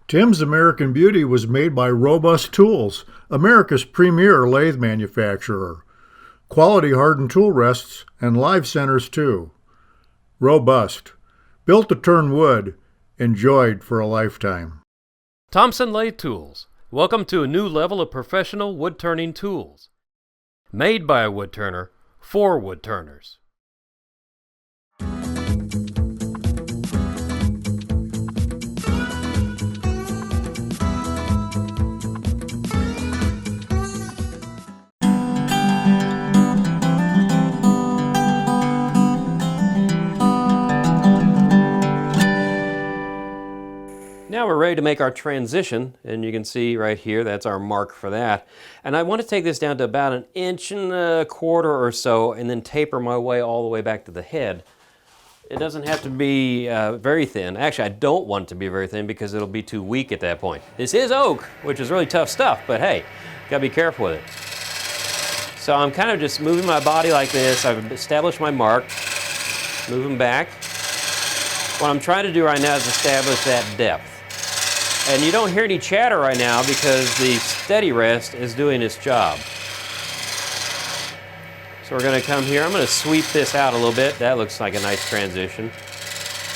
Tim's American Beauty was made by Robust Tools, America's premier lathe manufacturer. Quality hardened tool rests and live centers too. Robust. Built to turn wood. Enjoyed for a lifetime. Thompson Lathe Tools. Welcome to a new level of professional wood-turning tools. Made by a wood-turner, for wood-turners. Now we're ready to make our transition, and you can see right here, that's our mark for that. And I want to take this down to about 1.25 inches or so, and then taper my way all the way back to the head. It doesn't have to be very thin. Actually, I don't want it to be very thin because it'll be too weak at that point. This is oak, which is really tough stuff, but hey, gotta be careful with it. So I'm kind of just moving my body like this. I've established my mark, moving back. What I'm trying to do right now is establish that depth. And you don't hear any chatter right now because the steady rest is doing its job. So we're going to come here. I'm going to sweep this out a little bit. That looks like a nice transition.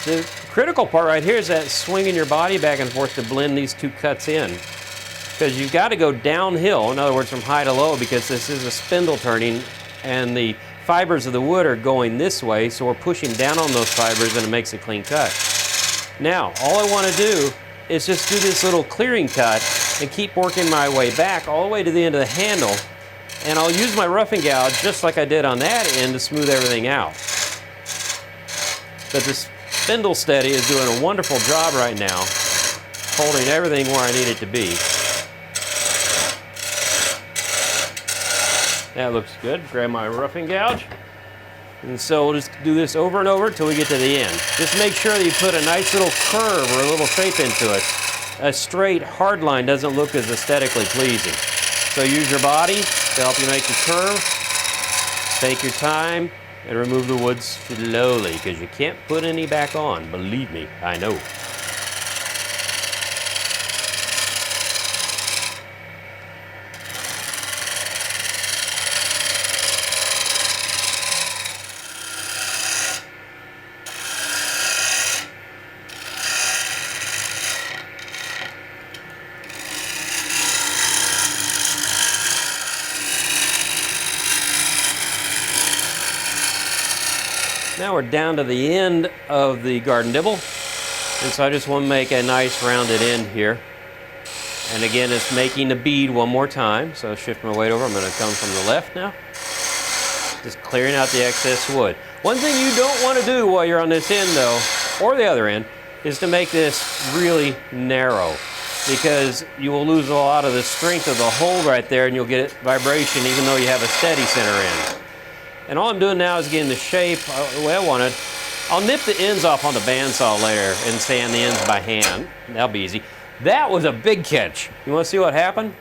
The critical part right here is that swinging your body back and forth to blend these two cuts in. Because you've got to go downhill, in other words from high to low, because this is a spindle turning and the fibers of the wood are going this way, so we're pushing down on those fibers and it makes a clean cut. Now, all I want to do is just do this little clearing cut and keep working my way back all the way to the end of the handle, and I'll use my roughing gouge just like I did on that end to smooth everything out. But this spindle steady is doing a wonderful job right now, holding everything where I need it to be. That looks good. Grab my roughing gouge. And so we'll just do this over and over until we get to the end. Just make sure that you put a nice little curve or a little shape into it. A straight, hard line doesn't look as aesthetically pleasing. So use your body to help you make the curve. Take your time and remove the wood slowly because you can't put any back on. Believe me, I know. Now we're down to the end of the garden dibble, and so I just want to make a nice rounded end here. And again, it's making a bead one more time, so I'll shift my weight over. I'm going to come from the left now, just clearing out the excess wood. One thing you don't want to do while you're on this end though, or the other end, is to make this really narrow, because you will lose a lot of the strength of the hold right there and you'll get vibration even though you have a steady center end. And all I'm doing now is getting the shape the way I want it. I'll nip the ends off on the bandsaw later and sand the ends by hand. That'll be easy. That was a big catch. You want to see what happened?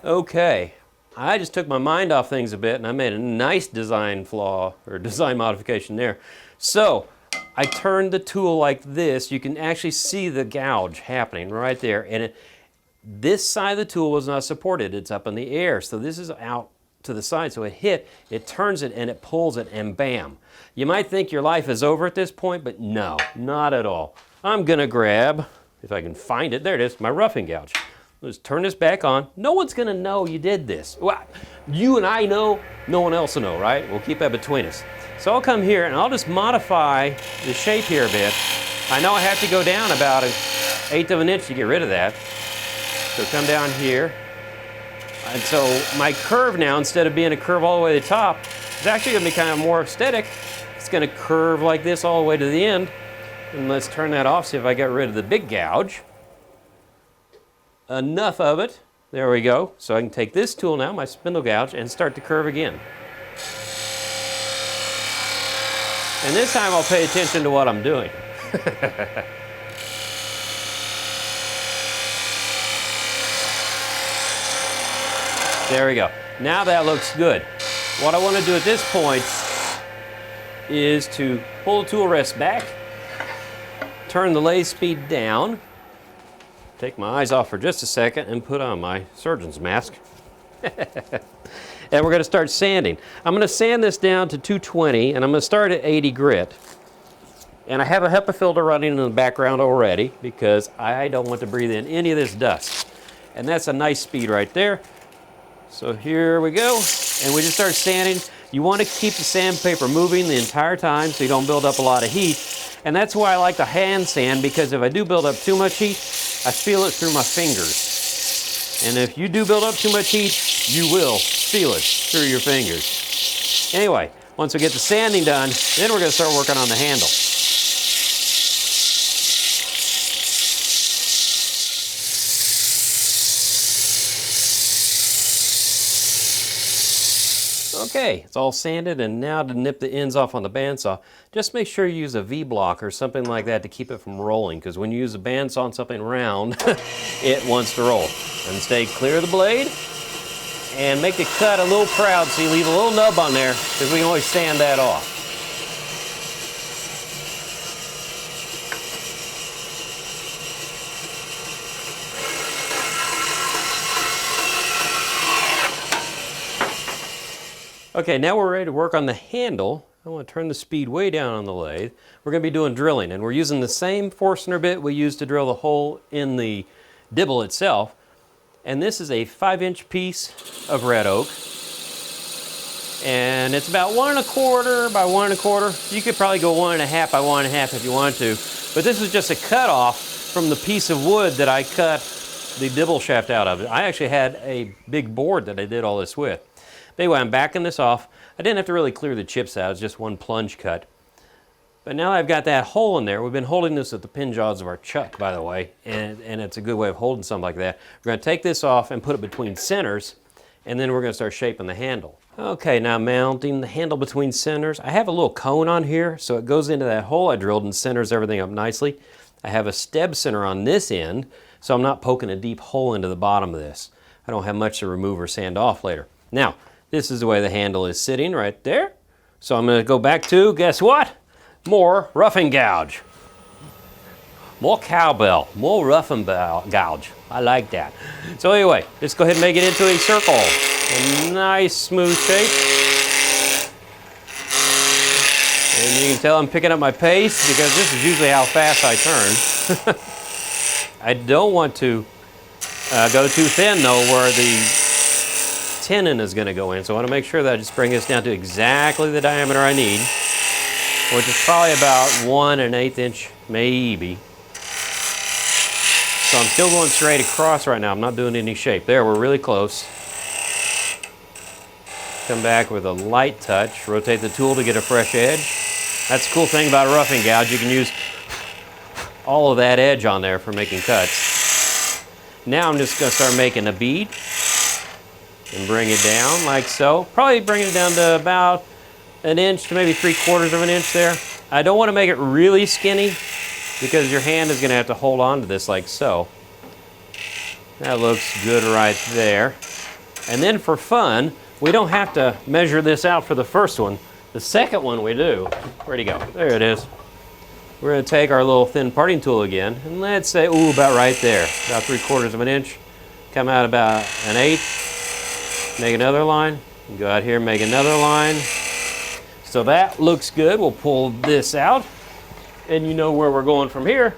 Okay. I just took my mind off things a bit and I made a nice design flaw or design modification there. So I turned the tool like this. You can actually see the gouge happening right there. And this side of the tool was not supported. It's up in the air. So this is out to the side, so it turns it and it pulls it, and bam. You might think your life is over at this point, but no, not at all. I'm gonna grab, if I can find it, there it is, my roughing gouge. Let's turn this back on. No one's gonna know you did this. Well, you and I know, no one else will know, right? We'll keep that between us. So I'll come here and I'll just modify the shape here a bit. I know I have to go down about 1/8 of an inch to get rid of that. So come down here. And so my curve now, instead of being a curve all the way to the top, is actually going to be kind of more aesthetic. It's going to curve like this all the way to the end. And let's turn that off, see if I got rid of the big gouge. Enough of it. There we go. So I can take this tool now, my spindle gouge, and start to curve again. And this time I'll pay attention to what I'm doing. There we go. Now that looks good. What I want to do at this point is to pull the tool rest back, turn the lathe speed down, take my eyes off for just a second and put on my surgeon's mask. And we're going to start sanding. I'm going to sand this down to 220, and I'm going to start at 80 grit. And I have a HEPA filter running in the background already because I don't want to breathe in any of this dust. And that's a nice speed right there. So here we go, and we just start sanding. You want to keep the sandpaper moving the entire time so you don't build up a lot of heat. And that's why I like to hand sand, because if I do build up too much heat, I feel it through my fingers. And if you do build up too much heat, you will feel it through your fingers. Anyway, once we get the sanding done, then we're going to start working on the handle. Okay, it's all sanded, and now to nip the ends off on the bandsaw, just make sure you use a V-block or something like that to keep it from rolling, because when you use a bandsaw on something round, it wants to roll. And stay clear of the blade, and make the cut a little proud so you leave a little nub on there, because we can always sand that off. Okay, now we're ready to work on the handle. I want to turn the speed way down on the lathe. We're going to be doing drilling, and we're using the same Forstner bit we used to drill the hole in the dibble itself. And this is a 5-inch piece of red oak. And it's about 1 1/4 by 1 1/4. You could probably go 1 1/2 by 1 1/2 if you want to. But this is just a cut off from the piece of wood that I cut the dibble shaft out of. I actually had a big board that I did all this with. Anyway, I'm backing this off. I didn't have to really clear the chips out. It's just one plunge cut. But now I've got that hole in there. We've been holding this at the pin jaws of our chuck, by the way, and it's a good way of holding something like that. We're going to take this off and put it between centers, and then we're going to start shaping the handle. Okay, now mounting the handle between centers. I have a little cone on here, so it goes into that hole I drilled and centers everything up nicely. I have a steb center on this end, so I'm not poking a deep hole into the bottom of this. I don't have much to remove or sand off later. Now, this is the way the handle is sitting right there. So I'm going to go back to, guess what? More rough and gouge. More cowbell, more rough and gouge. I like that. So anyway, let's go ahead and make it into a circle. A nice smooth shape. And you can tell I'm picking up my pace because this is usually how fast I turn. I don't want to go too thin though, where the tenon is going to go in. So I want to make sure that I just bring this down to exactly the diameter I need, which is probably about 1 1/8 inch, maybe. So I'm still going straight across right now. I'm not doing any shape. There, we're really close. Come back with a light touch. Rotate the tool to get a fresh edge. That's the cool thing about a roughing gouge. You can use all of that edge on there for making cuts. Now I'm just going to start making a bead and bring it down like so. Probably bring it down to about 1 inch to maybe 3/4 of an inch there. I don't want to make it really skinny because your hand is going to have to hold on to this like so. That looks good right there. And then for fun, we don't have to measure this out for the first one. The second one we do. Where'd he go? There it is. We're going to take our little thin parting tool again, and let's say, ooh, about right there, about 3/4 of an inch. Come out about 1/8. Make another line. Go out here and make another line. So that looks good. We'll pull this out, and you know where we're going from here.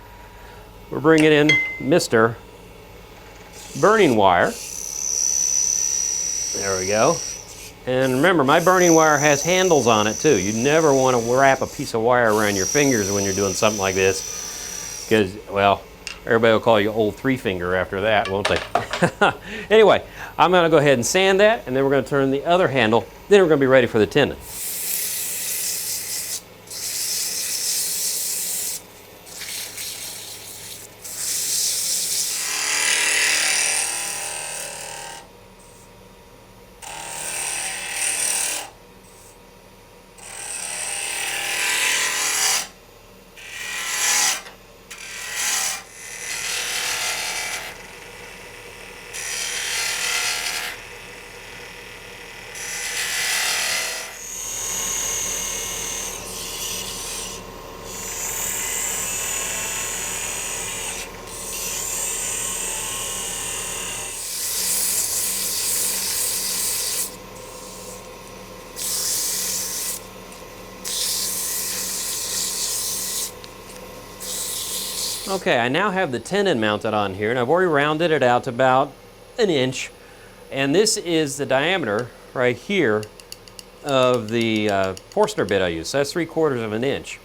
We're bringing in Mr. burning wire. There we go. And remember, my burning wire has handles on it too. You never want to wrap a piece of wire around your fingers when you're doing something like this, because, well, everybody will call you old 3-finger after that, won't they? Anyway, I'm going to go ahead and sand that, and then we're going to turn the other handle. Then we're going to be ready for the tenon. Okay, I now have the tenon mounted on here, and I've already rounded it out to about 1 inch. And this is the diameter right here of the Forstner bit I use. So that's 3/4 of an inch.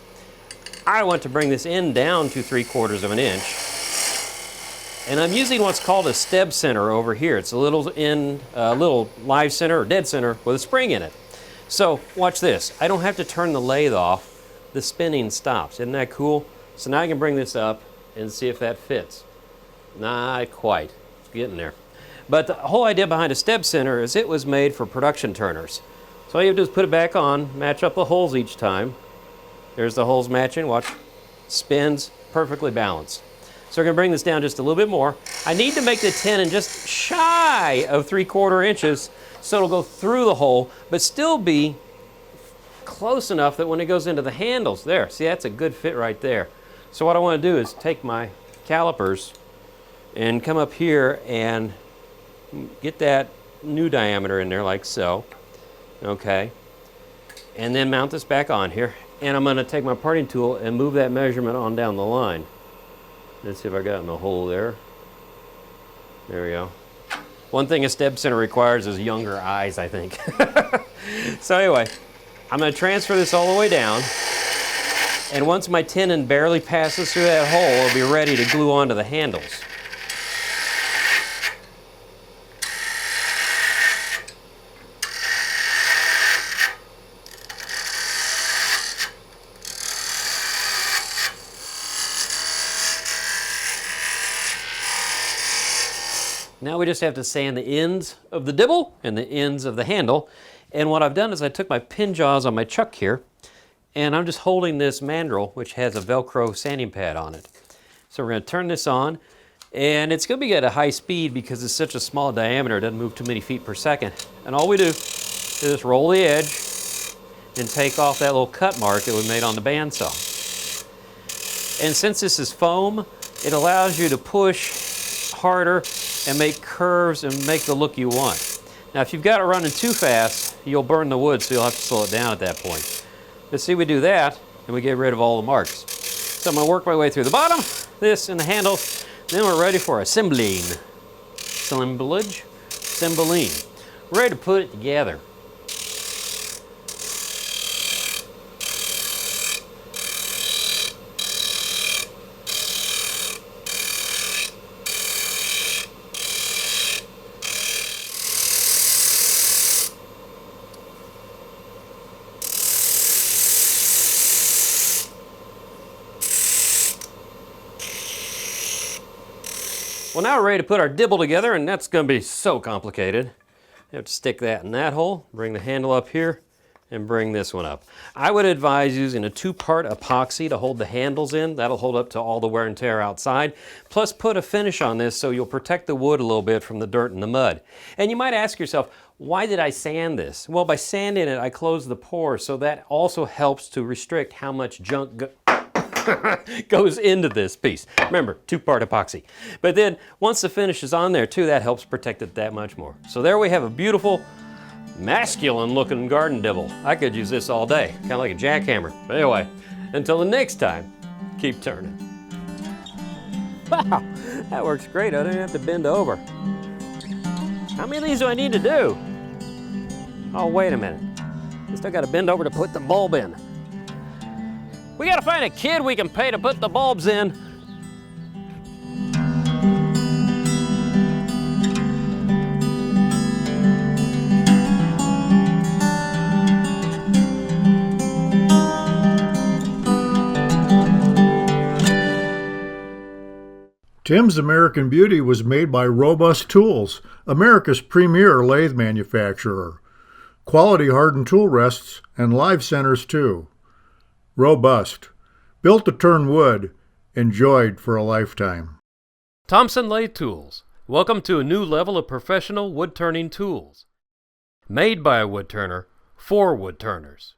I want to bring this end down to 3/4 of an inch. And I'm using what's called a steb center over here. It's a little little live center or dead center with a spring in it. So watch this. I don't have to turn the lathe off. The spinning stops. Isn't that cool? So now I can bring this up and see if that fits. Not quite. It's getting there. But the whole idea behind a steb center is it was made for production turners. So all you have to do is put it back on, match up the holes each time. There's the holes matching. Watch. Spins perfectly balanced. So we're going to bring this down just a little bit more. I need to make the tenon just shy of 3/4 inches so it'll go through the hole, but still be close enough that when it goes into the handles, there, see, that's a good fit right there. So what I want to do is take my calipers and come up here and get that new diameter in there like so. Okay. And then mount this back on here. And I'm going to take my parting tool and move that measurement on down the line. Let's see if I got in the hole there. There we go. One thing a steb center requires is younger eyes, I think. So anyway, I'm going to transfer this all the way down. And once my tenon barely passes through that hole, it'll be ready to glue onto the handles. Now we just have to sand the ends of the dibble and the ends of the handle. And what I've done is I took my pin jaws on my chuck here, and I'm just holding this mandrel, which has a Velcro sanding pad on it. So we're going to turn this on, and it's going to be at a high speed because it's such a small diameter, it doesn't move too many feet per second. And all we do is just roll the edge and take off that little cut mark that we made on the bandsaw. And since this is foam, it allows you to push harder and make curves and make the look you want. Now if you've got it running too fast, you'll burn the wood, so you'll have to slow it down at that point. But see, we do that, and we get rid of all the marks. So I'm going to work my way through the bottom, this, and the handle. Then we're ready for assembling. Assemblage? Assembling. We're ready to put it together. Well, now we're ready to put our dibble together, and that's going to be so complicated. You have to stick that in that hole, bring the handle up here, and bring this one up. I would advise using a 2-part epoxy to hold the handles in. That'll hold up to all the wear and tear outside. Plus put a finish on this so you'll protect the wood a little bit from the dirt and the mud. And you might ask yourself, why did I sand this? Well, by sanding it, I closed the pores, so that also helps to restrict how much junk goes into this piece. Remember, 2-part epoxy. But then once the finish is on there too, that helps protect it that much more. So there we have a beautiful, masculine looking garden dibble. I could use this all day, kind of like a jackhammer. But anyway, until the next time, keep turning. Wow, that works great. I don't have to bend over. How many of these do I need to do? Oh, wait a minute. I still got to bend over to put the bulb in. We gotta find a kid we can pay to put the bulbs in. Tim's American Beauty was made by Robust Tools, America's premier lathe manufacturer. Quality hardened tool rests and live centers too. Robust. Built to turn wood. Enjoyed for a lifetime. Thompson Lathe Tools. Welcome to a new level of professional wood turning tools. Made by a wood turner for wood turners.